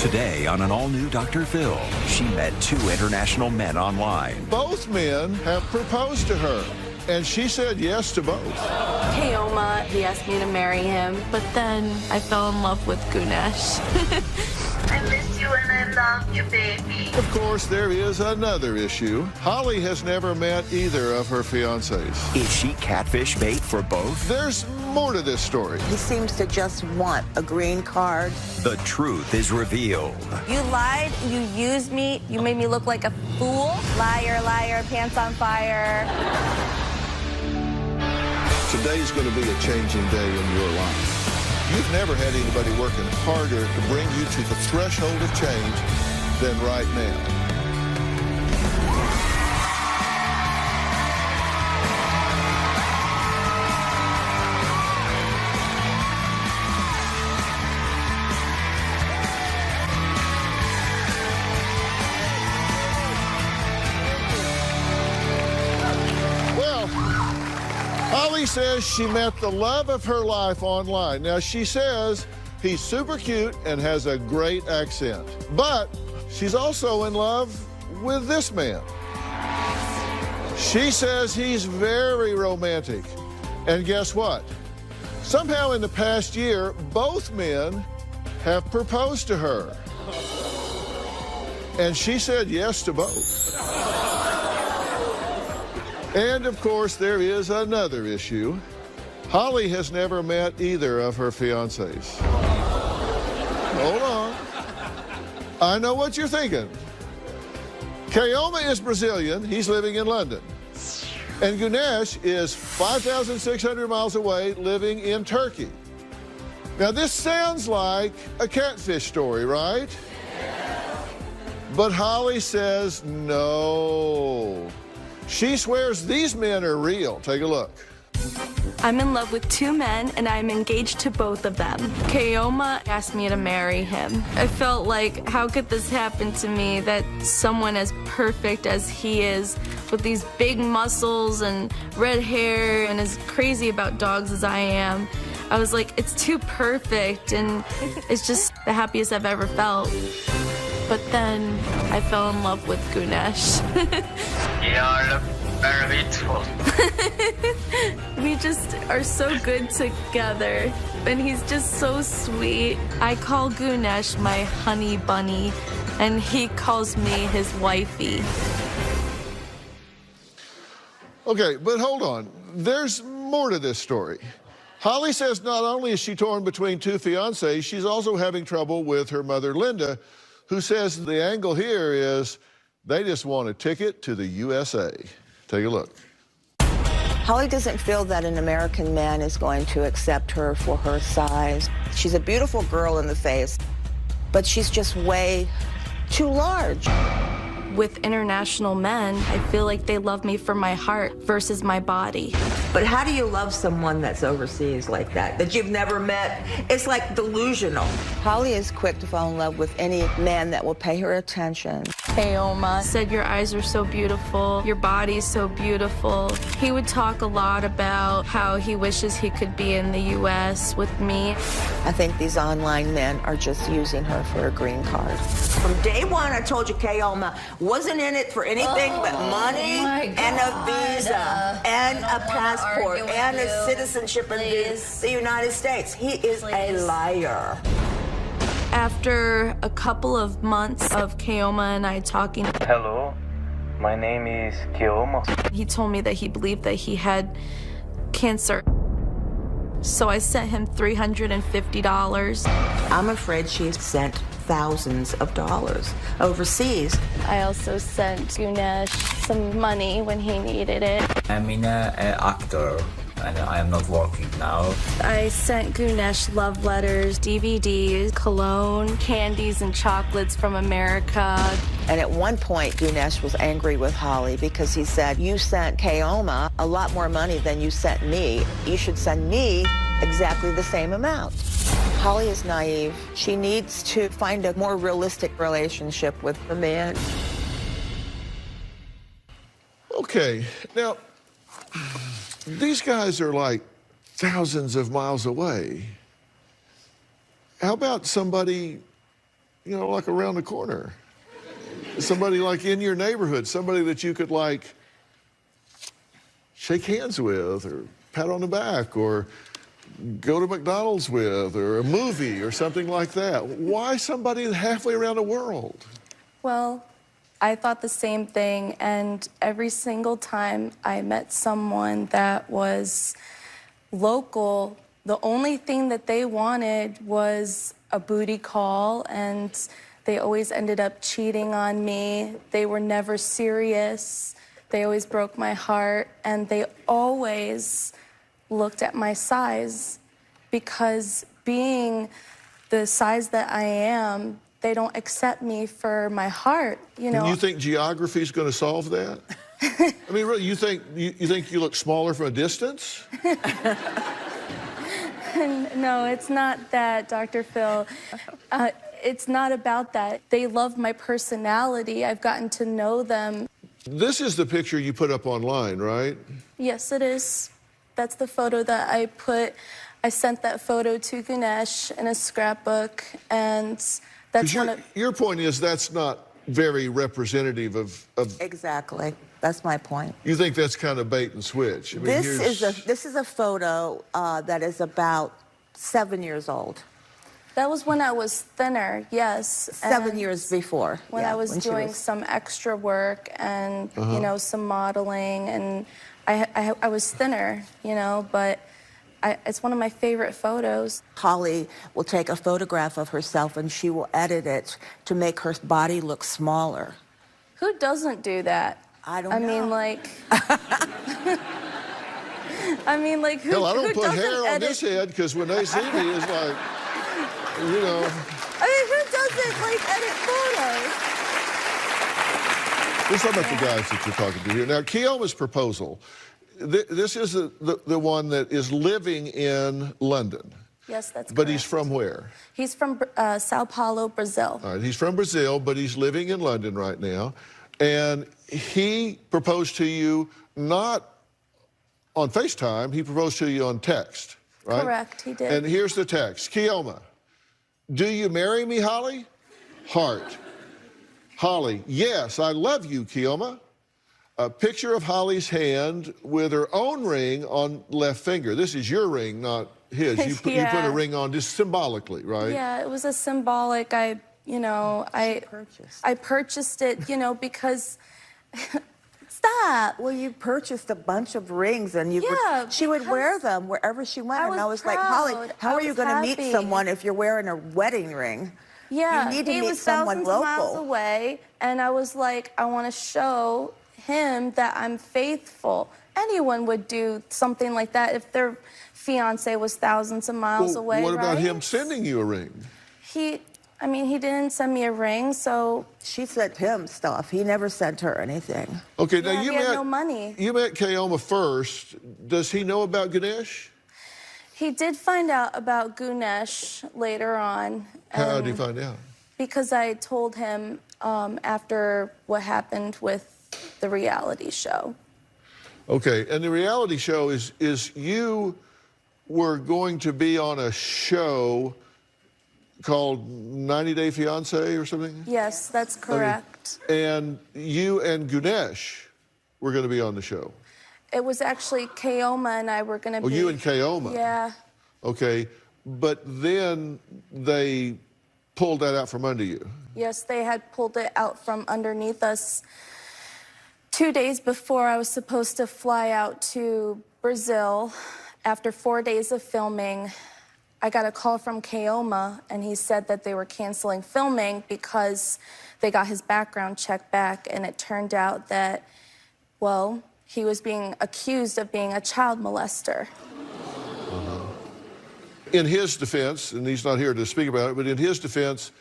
Today on an all-new Dr. Phil, she met two international men online. Both men have proposed to her, and she said yes to both. Keoma, he asked me to marry him, but then I fell in love with Gunesh. I miss you and I love you, baby. Of course, there is another issue. Holly has never met either of her fiancés. Is she catfish bait for both? There's more to this story. He seems to just want a green card. The truth is revealed. You lied, you used me, you made me look like a fool. Liar, liar, pants on fire. Today's going to be a changing day in your life. You've never had anybody working harder to bring you to the threshold of change than right now. Holly says she met the love of her life online. Now, she says he's super cute and has a great accent. But she's also in love with this man. She says he's very romantic. And guess what? Somehow in the past year, both men have proposed to her. And she said yes to both. And, of course, there is another issue. Holly has never met either of her fiancés. Hold on. I know what you're thinking. Keoma is Brazilian. He's living in London. And Gunesh is 5,600 miles away, living in Turkey. Now, this sounds like a catfish story, right? But Holly says no. She swears these men are real. Take a look. I'm in love with two men, and I'm engaged to both of them. Keoma asked me to marry him. I felt like, how could this happen to me, that someone as perfect as he is, with these big muscles and red hair and as crazy about dogs as I am, I was like, it's too perfect, and it's just the happiest I've ever felt. But then I fell in love with Gunesh. You are very beautiful. We just are so good together, and he's just so sweet. I call Gunesh my honey bunny, and he calls me his wifey. Okay, but hold on. There's more to this story. Holly says not only is she torn between two fiancés, she's also having trouble with her mother, Linda, who says the angle here is they just want a ticket to the USA. Take a look. Holly doesn't feel that an American man is going to accept her for her size. She's a beautiful girl in the face, but she's just way too large. With international men, I feel like they love me for my heart versus my body. But how do you love someone that's overseas like that you've never met? It's like delusional. Holly is quick to fall in love with any man that will pay her attention. Keoma said, your eyes are so beautiful, your body's so beautiful. He would talk a lot about how he wishes he could be in the US with me. I think these online men are just using her for a green card. From day one, I told you Keoma wasn't in it for anything but money and a visa and a passport and a citizenship in the United States. He is a liar. After a couple of months of Keoma and I talking, hello, my name is Keoma. He told me that he believed that he had cancer. So I sent him $350. I'm afraid she's sent thousands of dollars overseas. I also sent Gunesh some money when he needed it. I'm an actor, and I am not working now. I sent Gunesh love letters, DVDs, cologne, candies and chocolates from America. And at one point, Gunesh was angry with Holly because he said, you sent Keoma a lot more money than you sent me. You should send me exactly the same amount. Holly is naive. She needs to find a more realistic relationship with the man. Okay, now, these guys are like thousands of miles away. How about somebody you know, like around the corner. Somebody like in your neighborhood, somebody that you could like shake hands with or pat on the back or go to McDonald's with or a movie or something like that. Why somebody halfway around the world? Well, I thought the same thing, and every single time I met someone that was local, the only thing that they wanted was a booty call, and they always ended up cheating on me. They were never serious. They always broke my heart, and they always looked at my size, because being the size that I am, they don't accept me for my heart, you know. And you think geography is going to solve that? I mean, really, you think you look smaller from a distance? No, it's not that, Dr. Phil. It's not about that. They love my personality. I've gotten to know them. This is the picture you put up online, right? Yes, it is. That's the photo that I put. I sent that photo to Ganesh in a scrapbook, and that's one of... Your point is that's not very representative of... Exactly. That's my point. You think that's kind of bait and switch. I mean, this is a photo that is about 7 years old. That was when I was thinner, yes. 7 years before. When I was doing some extra work and, you know, some modeling, and I was thinner, you know, but it's one of my favorite photos. Holly will take a photograph of herself and she will edit it to make her body look smaller. Who doesn't do that? I don't know. Mean, like... I mean, like, who Hell, I don't who put hair on edit... this head, because when they see me, it's like, you know... I mean, who doesn't, like, edit photos? Let's talk about the guys that you're talking to here. Now, Keoma's proposal, this is the one that is living in London. Yes, that's correct. But he's from where? He's from Sao Paulo, Brazil. All right, he's from Brazil, but he's living in London right now. And he proposed to you not on FaceTime, he proposed to you on text, right? Correct, he did. And here's the text. Keoma, do you marry me, Holly? Heart. Holly, yes, I love you, Keoma. A picture of Holly's hand with her own ring on left finger. This is your ring, not his. You put a ring on just symbolically, right? Yeah, it was a symbolic. I purchased it, you know, because... Stop. Well, you purchased a bunch of rings, and she would wear them wherever she went. And I was like, Holly, how are you going to meet someone if you're wearing a wedding ring? Yeah, you need to he meet was someone thousands local. of miles away, and I was like, I want to show him that I'm faithful. Anyone would do something like that if their fiance was thousands of miles away, what about right? him sending you a ring? I mean, he didn't send me a ring, so... She sent him stuff. He never sent her anything. Okay, now he had no money. You met Keoma first. Does he know about Ganesh? He did find out about Ganesh later on. How did he find out? Because I told him after what happened with the reality show. Okay, and the reality show is you were going to be on a show called 90 Day Fiancé or something? Yes, that's correct. Okay. And you and Ganesh were going to be on the show? It was actually Keoma and I were going to be... Oh, you and Keoma? Yeah. Okay, but then they pulled that out from under you? Yes, they had pulled it out from underneath us 2 days before I was supposed to fly out to Brazil. After 4 days of filming, I got a call from Keoma, and he said that they were canceling filming because they got his background check back, and it turned out that, well, he was being accused of being a child molester. In his defense, and he's not here to speak about it, but in his defense,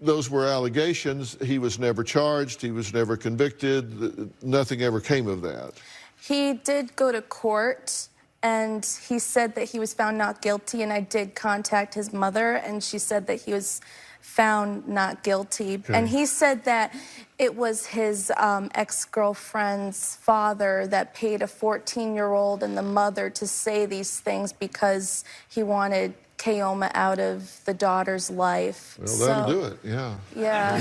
those were allegations. He was never charged. He was never convicted. Nothing ever came of that. He did go to court, and he said that he was found not guilty, and I did contact his mother, and she said that he was found not guilty. Okay. And he said that it was his ex-girlfriend's father that paid a 14-year-old and the mother to say these things because he wanted Keoma out of the daughter's life. Well, that'll do it, yeah. Yeah.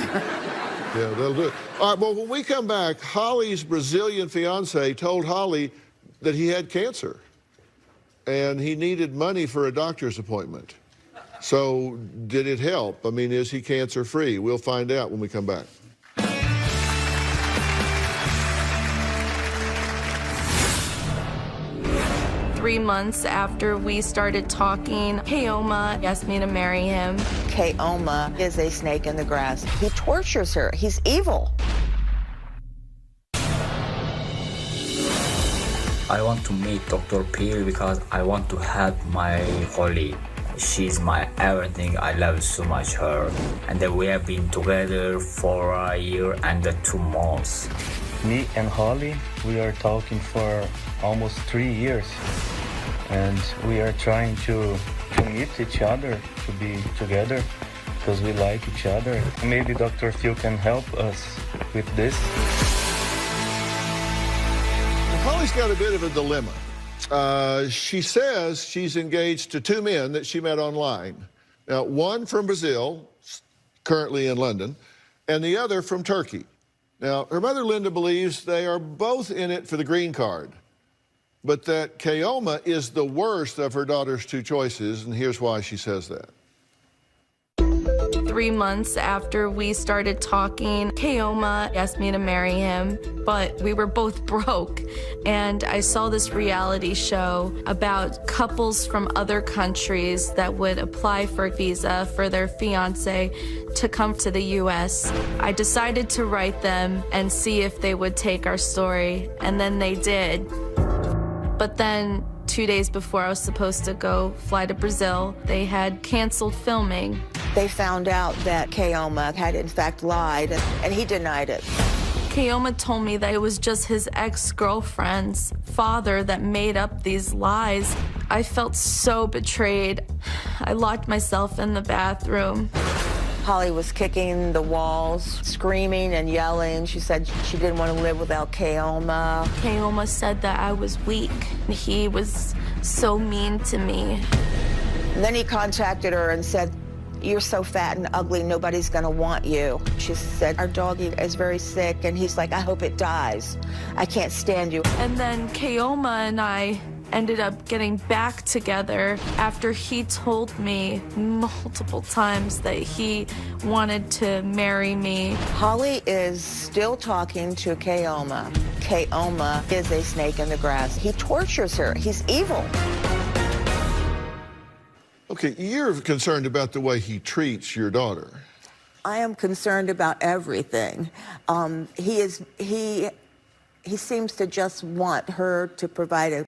Yeah, that'll do it. All right, well, when we come back, Holly's Brazilian fiancé told Holly that he had cancer and he needed money for a doctor's appointment. So did it help? I mean, is he cancer-free? We'll find out when we come back. 3 months after we started talking, Keoma asked me to marry him. Keoma is a snake in the grass. He tortures her. He's evil. I want to meet Dr. Phil because I want to help my Holly. She's my everything. I love so much her. And we have been together for a year and 2 months. Me and Holly, we are talking for almost 3 years. And we are trying to meet each other, to be together, because we like each other. Maybe Dr. Phil can help us with this. Holly's got a bit of a dilemma. She says she's engaged to 2 men that she met online. Now, one from Brazil, currently in London, and the other from Turkey. Now, her mother, Linda, believes they are both in it for the green card, but that Keoma is the worst of her daughter's 2 choices, and here's why she says that. 3 months after we started talking, Keoma asked me to marry him, but we were both broke. And I saw this reality show about couples from other countries that would apply for a visa for their fiancé to come to the U.S. I decided to write them and see if they would take our story, and then they did. But then 2 days before I was supposed to fly to Brazil, they had canceled filming. They found out that Keoma had in fact lied, and he denied it. Keoma told me that it was just his ex-girlfriend's father that made up these lies. I felt so betrayed. I locked myself in the bathroom. Holly was kicking the walls, screaming and yelling. She said she didn't want to live without Keoma. Keoma said that I was weak. He was so mean to me. And then he contacted her and said, "You're so fat and ugly, nobody's gonna want you." She said, "Our doggy is very sick," and he's like, "I hope it dies. I can't stand you." And then Keoma and I ended up getting back together after he told me multiple times that he wanted to marry me. Holly is still talking to Keoma. Keoma is a snake in the grass. He tortures her. He's evil. Okay, you're concerned about the way he treats your daughter. I am concerned about everything. He seems to just want her to provide a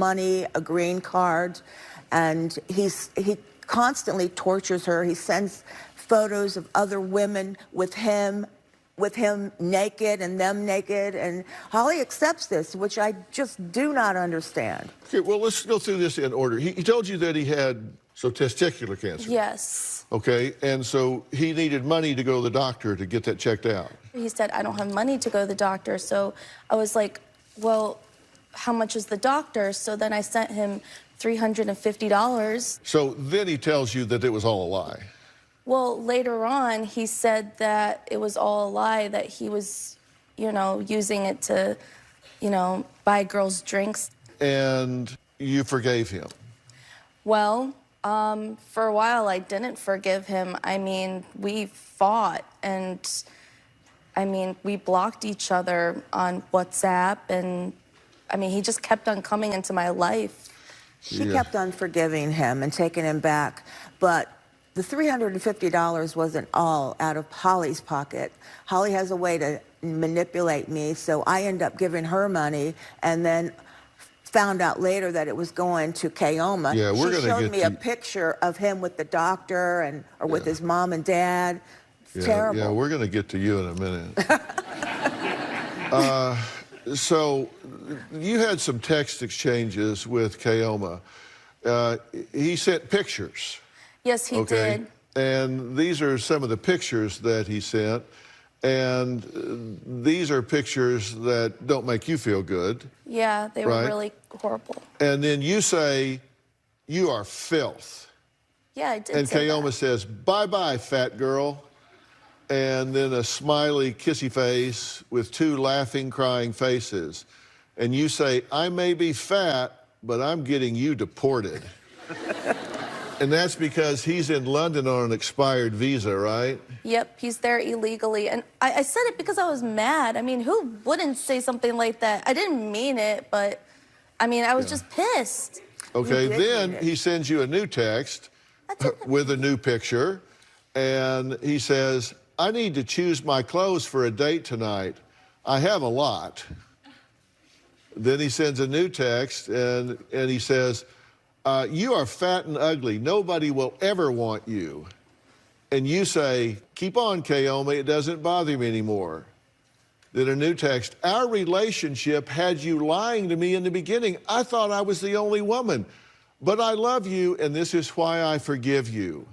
money, a green card, and he constantly tortures her. He sends photos of other women with him naked and them naked, and Holly accepts this, which I just do not understand. Okay, well, let's go through this in order. He told you that he had testicular cancer. Yes. Okay, and so he needed money to go to the doctor to get that checked out. He said, I don't have money to go to the doctor, so I was like, well, how much is the doctor? So then I sent him $350. So then he tells you that it was all a lie. Well, later on, he said that it was all a lie, that he was, using it to, buy girls drinks. And you forgave him? Well, for a while, I didn't forgive him. I mean, we fought, and, we blocked each other on WhatsApp, and, he just kept on coming into my life. She kept on forgiving him and taking him back, but the $350 wasn't all out of Holly's pocket. Holly has a way to manipulate me, so I end up giving her money, and then found out later that it was going to Keoma. Yeah, she showed me a picture of him with the doctor or with his mom and dad. It's terrible. Yeah, we're going to get to you in a minute. So you had some text exchanges with Keoma. He sent pictures. Yes, he did. And these are some of the pictures that he sent. And these are pictures that don't make you feel good. Yeah, they were really horrible. And then you say, you are filth. Yeah, I did. And say Keoma that. says, bye-bye, fat girl. And then a smiley, kissy face with two laughing, crying faces. And you say, I may be fat, but I'm getting you deported. And that's because he's in London on an expired visa, right? Yep, he's there illegally. And I said it because I was mad. I mean, who wouldn't say something like that? I didn't mean it, but, I was just pissed. Okay, then he sends you a new text with a new picture, and he says, I need to choose my clothes for a date tonight. I have a lot. Then he sends a new text, and he says, you are fat and ugly. Nobody will ever want you. And you say, keep on, Keoma, it doesn't bother me anymore. Then a new text, our relationship had you lying to me in the beginning. I thought I was the only woman. But I love you, and this is why I forgive you.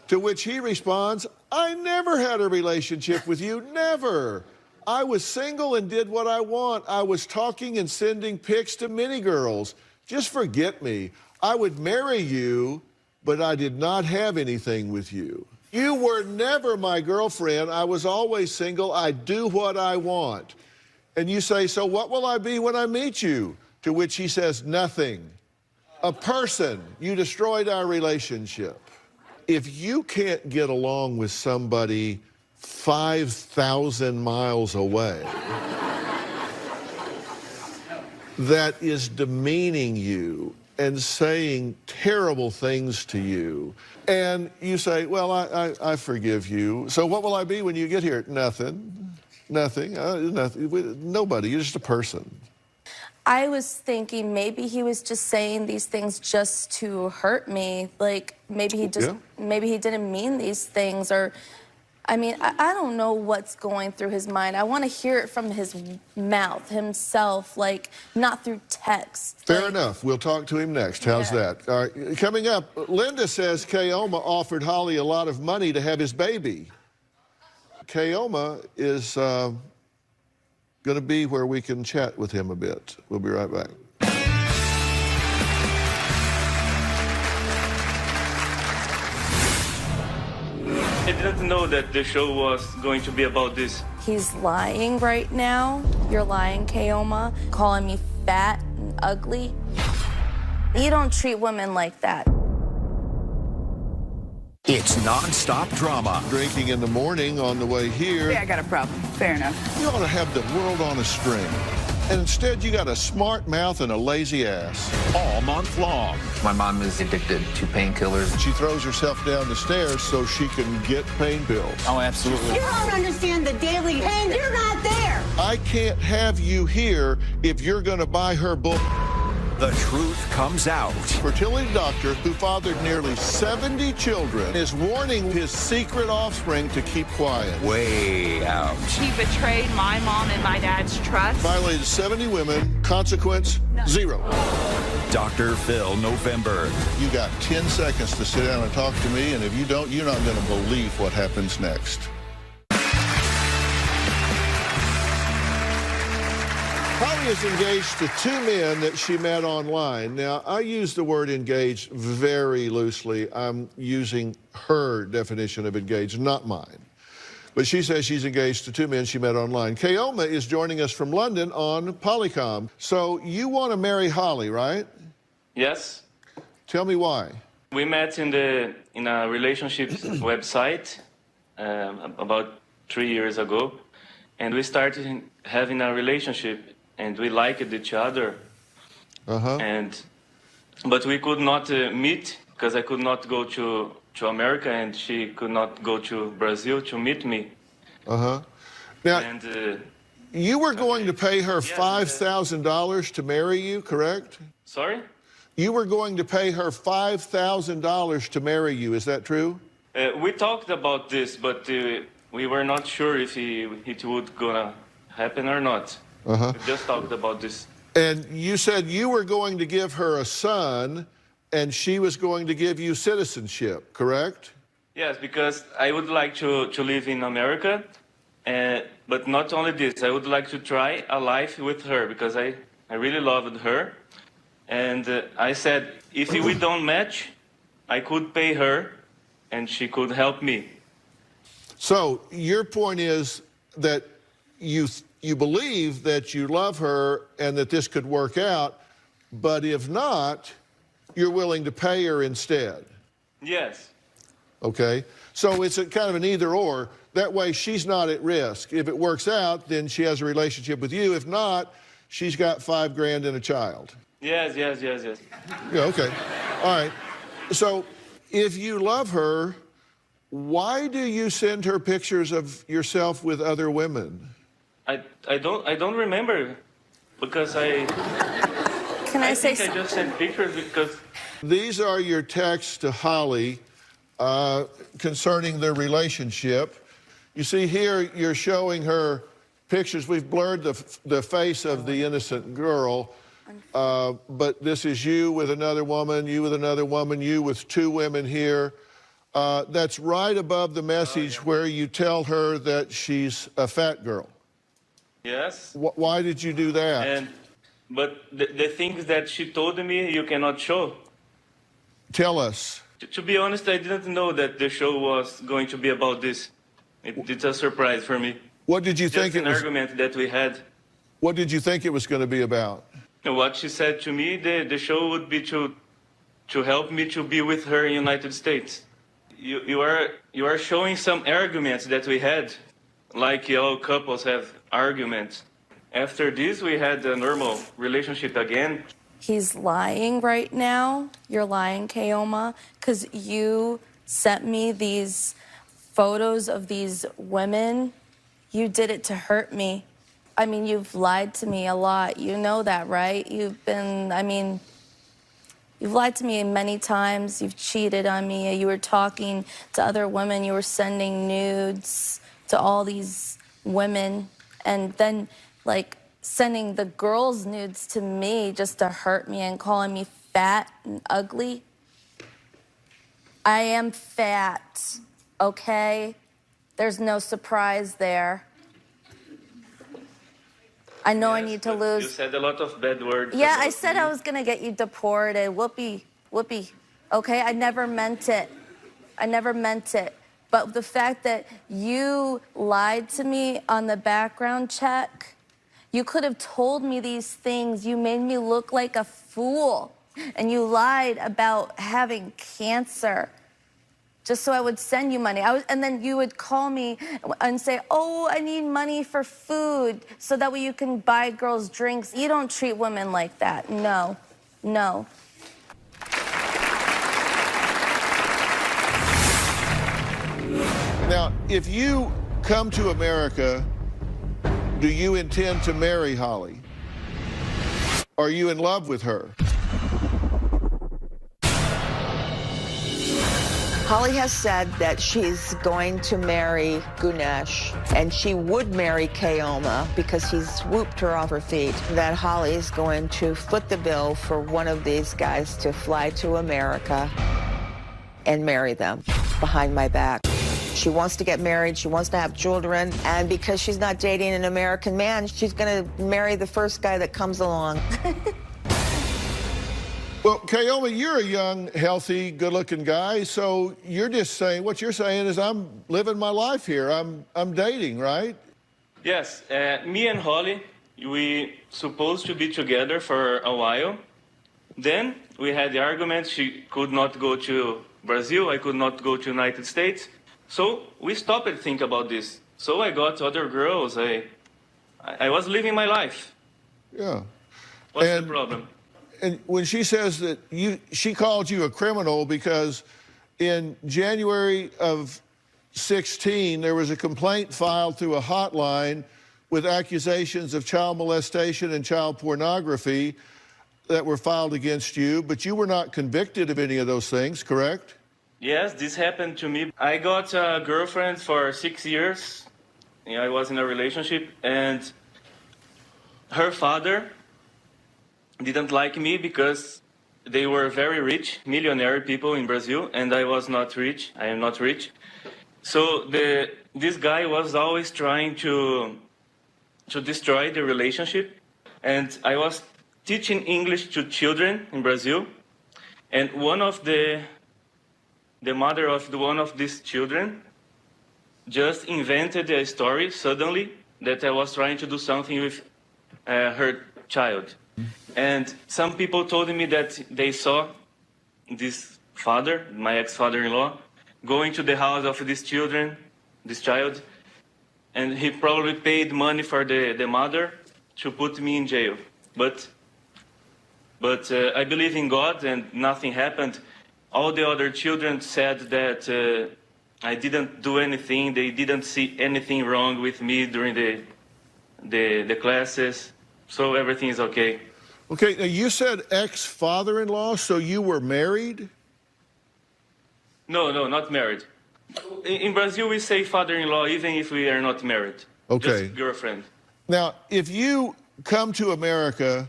To which he responds, I never had a relationship with you, never. I was single and did what I want. I was talking and sending pics to many girls. Just forget me. I would marry you, but I did not have anything with you. You were never my girlfriend. I was always single. I do what I want. And you say, so what will I be when I meet you? To which he says, nothing. A person. You destroyed our relationship. If you can't get along with somebody 5,000 miles away, that is demeaning you and saying terrible things to you, and you say, well, I forgive you. So what will I be when you get here? Nothing. Nothing. Nothing. Nobody. You're just a person. I was thinking maybe he was just saying these things just to hurt me. Like, maybe he didn't mean these things, or... I don't know what's going through his mind. I want to hear it from his mouth, himself, like, not through text. Fair enough. We'll talk to him next. How's that? All right. Coming up, Linda says Keoma offered Holly a lot of money to have his baby. Keoma is going to be where we can chat with him a bit. We'll be right back. I didn't know that the show was going to be about this. He's lying right now. You're lying, Keoma, calling me fat and ugly. You don't treat women like that. It's non-stop drama. Drinking in the morning on the way here. Yeah, I got a problem. Fair enough. You ought to have the world on a string. And instead, you got a smart mouth and a lazy ass. All month long. My mom is addicted to painkillers. She throws herself down the stairs so she can get pain pills. Oh, absolutely. You don't understand the daily pain. You're not there. I can't have you here if you're going to buy her book. the truth comes out. Fertility doctor who fathered nearly 70 children is warning his secret offspring to keep quiet. Way out. He betrayed my mom and my dad's trust. Violated 70 women. Consequence, 0. Dr. Phil, November. You got 10 seconds to sit down and talk to me, and if you don't, you're not going to believe what happens next. Holly is engaged to 2 men that she met online. Now, I use the word engaged very loosely. I'm using her definition of engaged, not mine. But she says she's engaged to 2 men she met online. Keoma is joining us from London on Polycom. So you want to marry Holly, right? Yes. Tell me why. We met in a relationship website about 3 years ago, and we started having a relationship, and we liked each other. But we could not meet because I could not go to America, and she could not go to Brazil to meet me. Now, and, you were going to pay her $5,000 to marry you, correct? Sorry? You were going to pay her $5,000 to marry you, is that true? We talked about this, but we were not sure if it would gonna happen or not. We just talked about this. And you said you were going to give her a son, and she was going to give you citizenship, correct? Yes, because I would like to live in America, but not only this, I would like to try a life with her, because I really loved her. And I said, if we don't match, I could pay her, and she could help me. So your point is that you believe that you love her and that this could work out, but if not, you're willing to pay her instead. Yes. Okay. So it's a kind of an either or. That way she's not at risk. If it works out, then she has a relationship with you. If not, she's got $5,000 and a child. Yes. Yeah, okay. All right. So if you love her, why do you send her pictures of yourself with other women? I don't remember, because I just sent pictures because... These are your texts to Holly concerning their relationship. You see here, you're showing her pictures. We've blurred the face of the innocent girl, but this is you with another woman, you with another woman, you with 2 women here. That's right above the message where you tell her that she's a fat girl. Yes. Why did you do that? But the things that she told me, you cannot show. Tell us. To be honest, I didn't know that the show was going to be about this. It's a surprise for me. What did you think it was? Just an argument that we had. What did you think it was going to be about? What she said to me, the show would be to help me to be with her in the United States. You are showing some arguments that we had, like all couples have arguments. After this, we had a normal relationship again. He's lying right now. You're lying, Keoma, because you sent me these photos of these women. You did it to hurt me. I mean, you've lied to me a lot. You know that, right? You've lied to me many times. You've cheated on me. You were talking to other women. You were sending nudes to all these women. And then, like, sending the girls' nudes to me just to hurt me and calling me fat and ugly. I am fat, okay? There's no surprise there. I know I need to lose. You said a lot of bad words. Yeah, I said I was gonna get you deported. Whoopee. Okay, I never meant it. But the fact that you lied to me on the background check, you could have told me these things. You made me look like a fool. And you lied about having cancer just so I would send you money. And then you would call me and say, oh, I need money for food so that way you can buy girls drinks. You don't treat women like that. No. Now, if you come to America, do you intend to marry Holly? Are you in love with her? Holly has said that she's going to marry Ganesh, and she would marry Keoma because he's swooped her off her feet. That Holly is going to foot the bill for one of these guys to fly to America and marry them behind my back. She wants to get married, she wants to have children, and because she's not dating an American man, she's gonna marry the first guy that comes along. Well, Keoma, you're a young, healthy, good-looking guy, so you're just saying, what you're saying is I'm living my life here. I'm dating, right? Yes, me and Holly, we supposed to be together for a while. Then we had the argument, she could not go to Brazil, I could not go to United States. So we stopped to think about this. So I got other girls, I was living my life. Yeah. What's the problem? And when she says that she called you a criminal because in January of 16, there was a complaint filed through a hotline with accusations of child molestation and child pornography that were filed against you, but you were not convicted of any of those things, correct? Yes, this happened to me. I got a girlfriend for 6 years. Yeah, I was in a relationship, and her father didn't like me because they were very rich, millionaire people in Brazil, and I was not rich. I am not rich. So this guy was always trying to destroy the relationship. And I was teaching English to children in Brazil, and one of the mother of one of these children just invented a story suddenly that I was trying to do something with her child. And some people told me that they saw this father, my ex-father-in-law, going to the house of this child, and he probably paid money for the mother to put me in jail. But I believe in God and nothing happened. All the other children said that I didn't do anything, they didn't see anything wrong with me during the classes, so everything is okay. Okay, now you said ex-father-in-law, so you were married? No, not married. In Brazil, we say father-in-law even if we are not married. Okay. Just girlfriend. Now, if you come to America,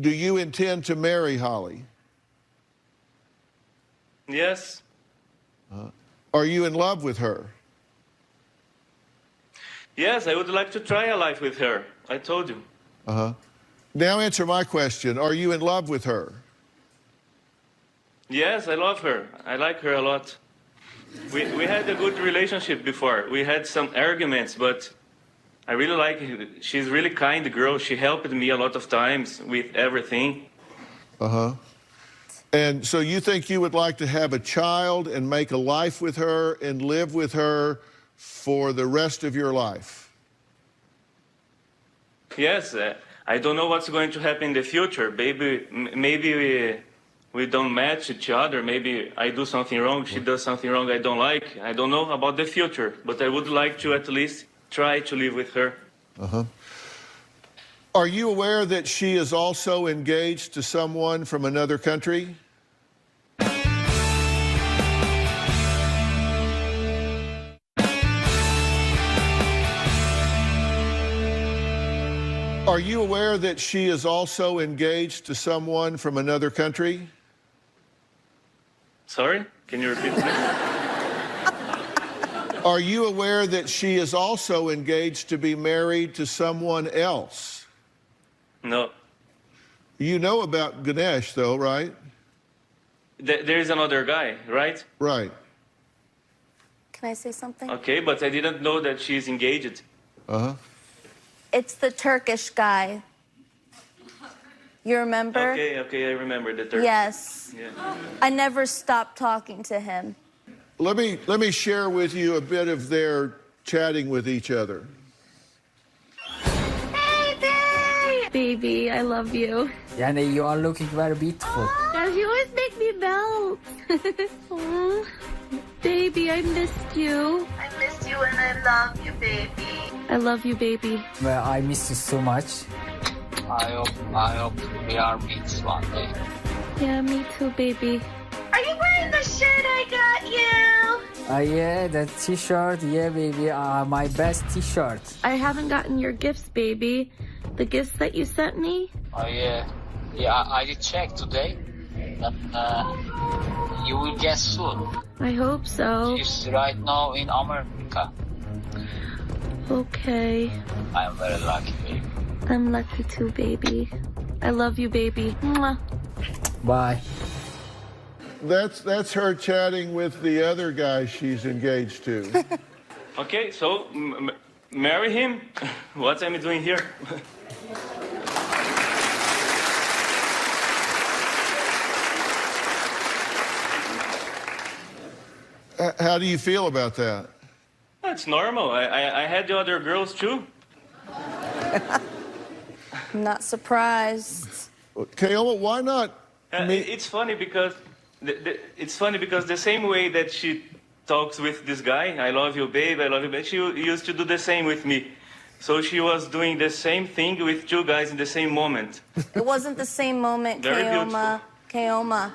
do you intend to marry Holly? Yes. Are you in love with her? Yes, I would like to try a life with her. I told you. Uh-huh. Now answer my question. Are you in love with her? Yes, I love her. I like her a lot. We had a good relationship before. We had some arguments, but I really like her. She's a really kind girl. She helped me a lot of times with everything. Uh-huh. And so you think you would like to have a child and make a life with her and live with her for the rest of your life? Yes, I don't know what's going to happen in the future. Maybe we don't match each other. Maybe I do something wrong, she does something wrong I don't like. I don't know about the future, but I would like to at least try to live with her. Uh-huh. Are you aware that she is also engaged to someone from another country? Are you aware that she is also engaged to someone from another country? Sorry? Can you repeat, please? Are you aware that she is also engaged to be married to someone else? No. You know about Ganesh, though, right? There is another guy, right? Right. Can I say something? Okay, but I didn't know that she's engaged. Uh-huh. It's the Turkish guy. You remember? Okay, I remember the Turkish. Yes. Yeah. I never stopped talking to him. Let me share with you a bit of their chatting with each other. Baby, I love you. Yani, you are looking very beautiful. Gosh, you always make me melt. Aw. Baby, I missed you. I miss you and I love you, baby. I love you, baby. Well, I miss you so much. I hope we are meet one day. Yeah, me too, baby. Are you wearing the shirt I got Yeah, the t-shirt, yeah, baby, my best t-shirt. I haven't gotten your gifts, baby. The gifts that you sent me? Oh, yeah. Yeah, I did check today. You will get soon. I hope so. She's right now in America. Okay. I'm very lucky, baby. I'm lucky too, baby. I love you, baby. Mwah. Bye. That's her chatting with the other guy she's engaged to. Okay, so marry him? What am I doing here? How do you feel about that? It's normal. I had the other girls too. I'm not surprised. Kaola, why not? It's funny because the same way that she talks with this guy, I love you, babe, I love you, babe, she used to do the same with me. So she was doing the same thing with two guys in the same moment. It wasn't the same moment, Very Kaoma. Kaoma.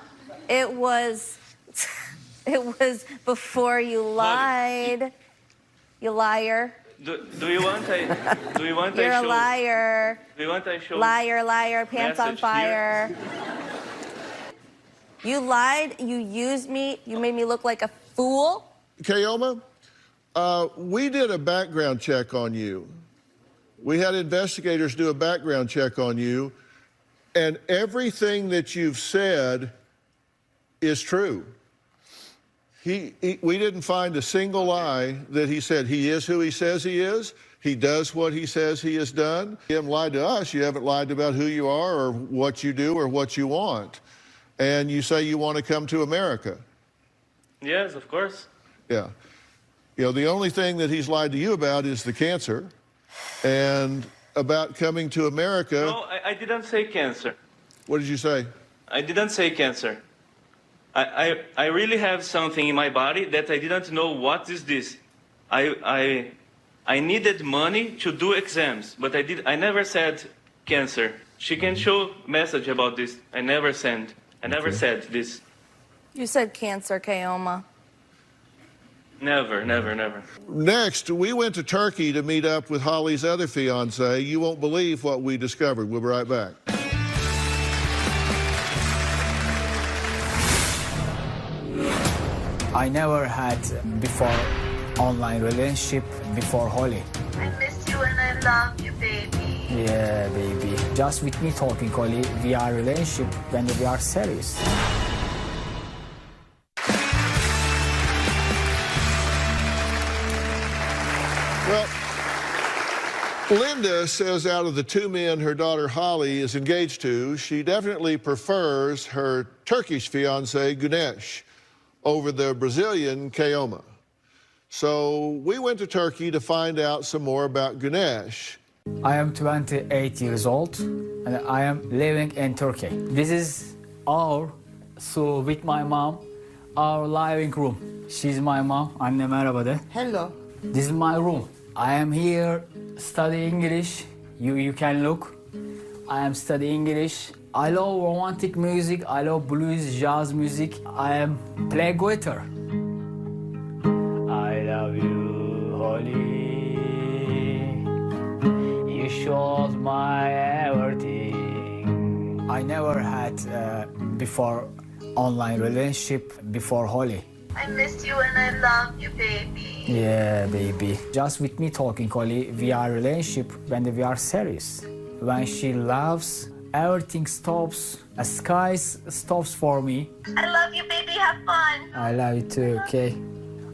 It was before you lied. You liar. Do you want You're a liar. Do you want I show? Liar, pants on fire. Here? You lied, you used me, you made me look like a fool. Kaoma, we did a background check on you. We had investigators do a background check on you, and everything that you've said is true. We didn't find a single lie that he said. He is who he says he is. He does what he says he has done. You haven't lied to us. You haven't lied about who you are or what you do or what you want. And you say you want to come to America. Yes, of course. Yeah. You know, the only thing that he's lied to you about is the cancer and about coming to America. No, I didn't say cancer. What did you say? I didn't say cancer. I really have something in my body that I didn't know what is this. I needed money to do exams, but I never said cancer. She can show message about this. I never said this. You said cancer, Kaoma. Never. Next, we went to Turkey to meet up with Holly's other fiance. You won't believe what we discovered. We'll be right back. I never had before online relationship before Holly. I miss you and I love you, baby. Yeah, baby. Just with me talking, Holly, we are relationship when we are serious. Well, Linda says out of the two men her daughter Holly is engaged to, she definitely prefers her Turkish fiancé, Güneş, over the Brazilian Kaoma. So we went to Turkey to find out some more about Güneş. I am 28 years old and I am living in Turkey. This is with my mom, our living room. She's my mom. Anne merhaba de. Hello. This is my room. I am here studying English. You can look. I am studying English. I love romantic music. I love blues, jazz music. I am play guitar. I love you, Holly. You showed my everything. I never had before online relationship before Holly. I miss you and I love you, baby. Yeah, baby. Just with me talking, Holly, we are relationship when we are serious. When she loves, everything stops. The sky stops for me. I love you, baby. Have fun. I love you too, okay?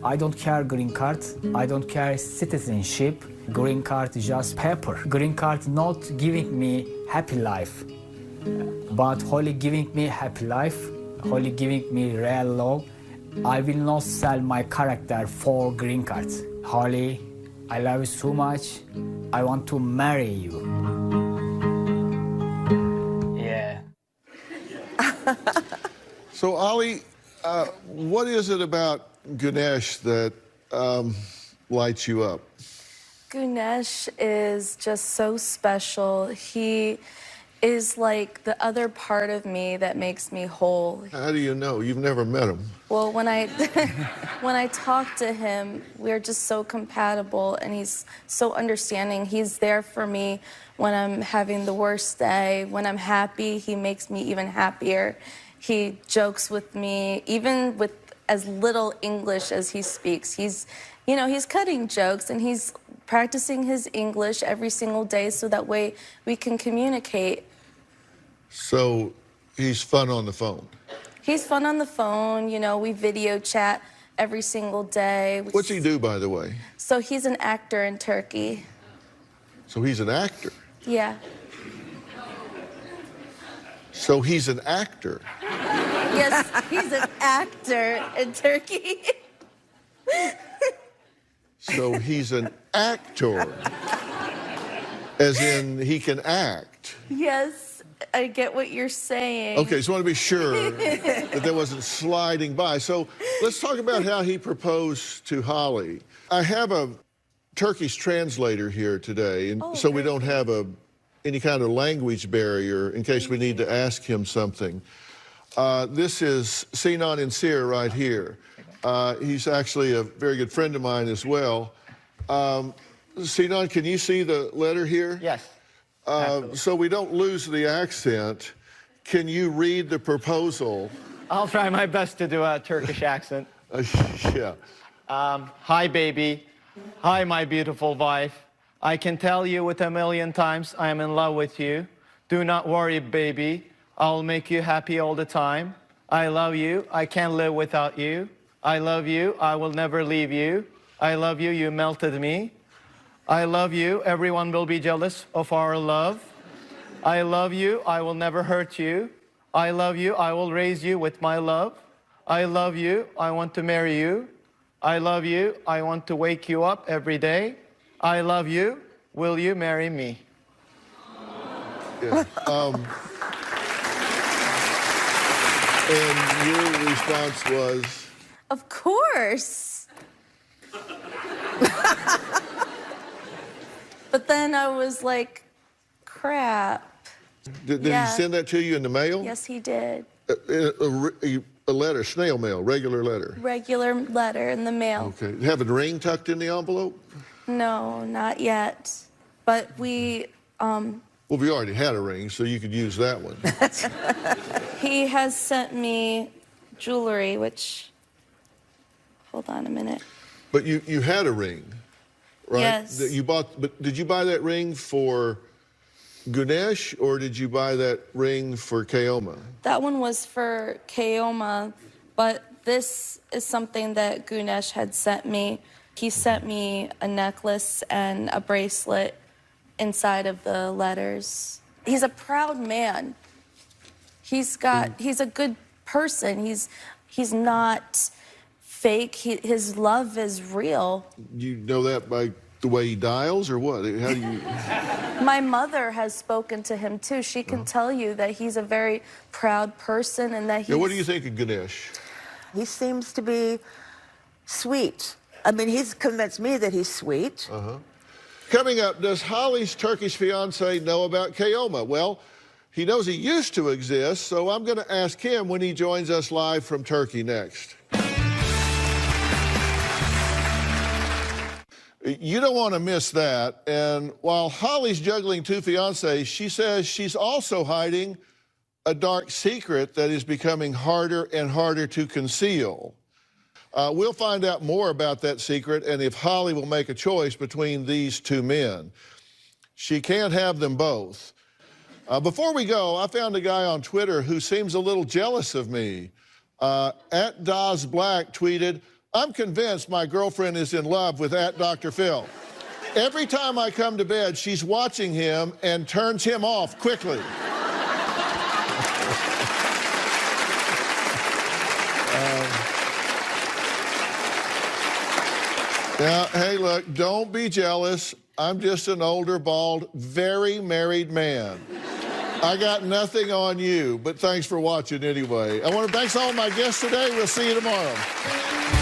I don't care green card. I don't care citizenship. Green card is just paper. Green card not giving me happy life. But Holly giving me happy life. Holly giving me real love. I will not sell my character for green card. Holly, I love you so much. I want to marry you. Yeah. So, Ali, what is it about Güneş that lights you up? Güneş is just so special. He is like the other part of me that makes me whole. How do you know? You've never met him. Well, when I When I talk to him, we're just so compatible, and he's so understanding. He's there for me when I'm having the worst day. When I'm happy, he makes me even happier. He jokes with me, even with as little English as he speaks. He's, you know, he's cutting jokes, and he's practicing his English every single day so that way we can communicate. So he's fun on the phone? He's fun on the phone. You know, we video chat every single day. What's he do, by the way? So he's an actor in Turkey. So he's an actor? Yeah. So he's an actor? Yes, he's an actor in Turkey. So he's an actor, as in he can act. Yes, I get what you're saying. Okay, so I want to be sure that wasn't sliding by. So let's talk about how he proposed to Holly. I have a Turkish translator here today, and so we don't have any kind of language barrier in case we need to ask him something. This is Sinan Insir right here. He's actually a very good friend of mine as well. Sinan, can you see the letter here? Yes. So we don't lose the accent. Can you read the proposal? I'll try my best to do a Turkish accent. Yeah. Hi, baby. Hi, my beautiful wife. I can tell you with a million times I am in love with you. Do not worry, baby. I'll make you happy all the time. I love you. I can't live without you. I love you. I will never leave you. I love you. You melted me. I love you. Everyone will be jealous of our love. I love you. I will never hurt you. I love you. I will raise you with my love. I love you. I want to marry you. I love you. I want to wake you up every day. I love you. Will you marry me? Yeah. And your response was? Of course. But then I was like, crap. Did he send that to you in the mail? Yes, he did. A letter, snail mail, regular letter? Regular letter in the mail. Okay. Have a ring tucked in the envelope? No, not yet. But we, Well, we already had a ring, so you could use that one. he has sent me jewelry, which, hold on a minute. But you had a ring, right? Yes. That you bought, but did you buy that ring for Ganesh, or did you buy that ring for Keoma? That one was for Keoma, but this is something that Ganesh had sent me. He sent me a necklace and a bracelet inside of the letters. He's a proud man. He's a good person. He's not fake. His love is real. You know that by the way he dials, or what? How do you? My mother has spoken to him too. She can tell you that he's a very proud person and that he's... Yeah, what do you think of Ganesh? He seems to be sweet. I mean, he's convinced me that he's sweet. Coming up, does Holly's Turkish fiancé know about Keoma? Well, he knows he used to exist, so I'm going to ask him when he joins us live from Turkey next. You don't want to miss that. And while Holly's juggling two fiancés, she says she's also hiding a dark secret that is becoming harder and harder to conceal. We'll find out more about that secret and if Holly will make a choice between these two men. She can't have them both. Before we go, I found a guy on Twitter who seems a little jealous of me. @DozBlack tweeted, "I'm convinced my girlfriend is in love with @Dr. Phil. Every time I come to bed, she's watching him and turns him off quickly." Now, hey, look, don't be jealous. I'm just an older, bald, very married man. I got nothing on you, but thanks for watching anyway. I want to thank all my guests today. We'll see you tomorrow.